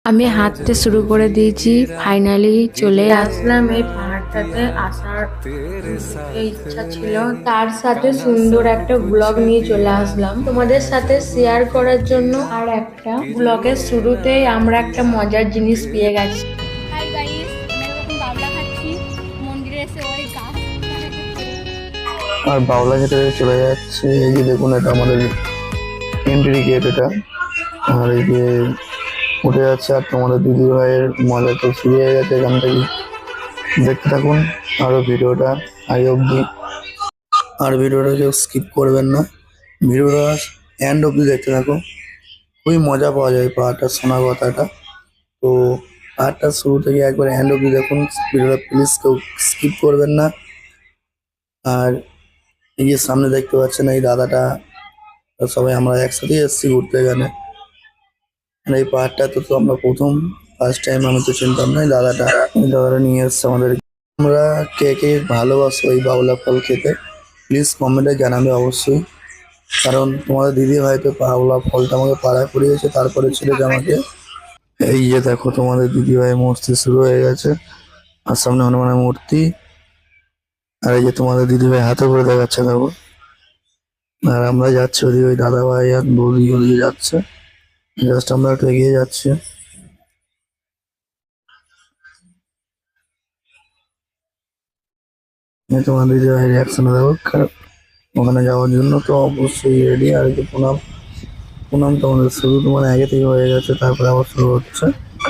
আমি হাঁটতে শুরু করে দিয়েছি, ফাইনালি চলে আসলাম। এই পাহাড়টাতে আসার ইচ্ছা ছিল, তার সাথে সুন্দর একটা ব্লগ নিয়ে চলে আসলাম তোমাদের সাথে শেয়ার করার জন্য। আর একটা ব্লগের শুরুতেই আমরা একটা মজার জিনিস পেয়ে গেছি। হাই গাইস, আমি এখন বাবলা খাচ্ছি। মন্দিরে এসে ওই গাছ আর বাউলা ঘাটে চলে যাচ্ছে। এই যে দেখুন, এটা আমাদের এন্ট্রি গেট এটা। আর এই যে উঠে যাচ্ছে, আর তোমাদের দিদি ভাইয়ের মজা তো শুরু হয়ে গেছে এখান থেকে। দেখতে থাকুন আরো ভিডিওটা আগে অব্দি। আর ভিডিওটা কেউ স্কিপ করবেন না, ভিডিওটা এন্ড অব্দি দেখতে থাকো। খুবই মজা পাওয়া যায় পাহাড়টা শোনা কথাটা। তো পাহাড়টা শুরু থেকে একবার এন্ড অব্দি দেখুন, ভিডিওটা প্লিজ কেউ স্কিপ করবেন না। আর এই যে সামনে দেখতে পাচ্ছেন এই দাদাটা, সবাই আমরা একসাথেই এসেছি ঘুরতে এখানে। আর এই পাহাড়টা তো আমরা ফার্স্ট টাইম, আমি তো চিনতাম না। এই দাদাটা নিয়ে এসছে আমাদের। আমরা কে কে ভালোবাসো এই বাউলা ফল খেতে, প্লিজ কমেন্টে জানাবে অবশ্যই। কারণ তোমাদের দিদি হয়তো বাউলা ফলটা আমাকে পাড়ায় পড়িয়েছে, তারপরে ছিল যে আমাকে। এই যে দেখো, তোমাদের দিদি ভাই মূর্তি শুরু হয়ে গেছে, আর সামনে হনুমানের মূর্তি। আর এই যে তোমাদের দিদি ভাই হাতে করে দেখাচ্ছে দেখো। আর আমরা যাচ্ছি ওদিকে, ওই দাদা ভাই আর বৌদি ওদিকে যাচ্ছে। জাস্ট আমরা একটু এগিয়ে যাচ্ছি। তোমার দিদি ভাই রিয়াকশন দেবো ওখানে যাওয়ার জন্য, তো অবশ্যই রেডি। আর কি প্রণাম প্রণাম তোমাদের শুরু তো আগে থেকে হয়ে গেছে, তারপরে আবার শুরু হচ্ছে।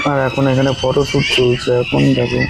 আর এখন এখানে ফটো শুট চলছে এখন দেখো।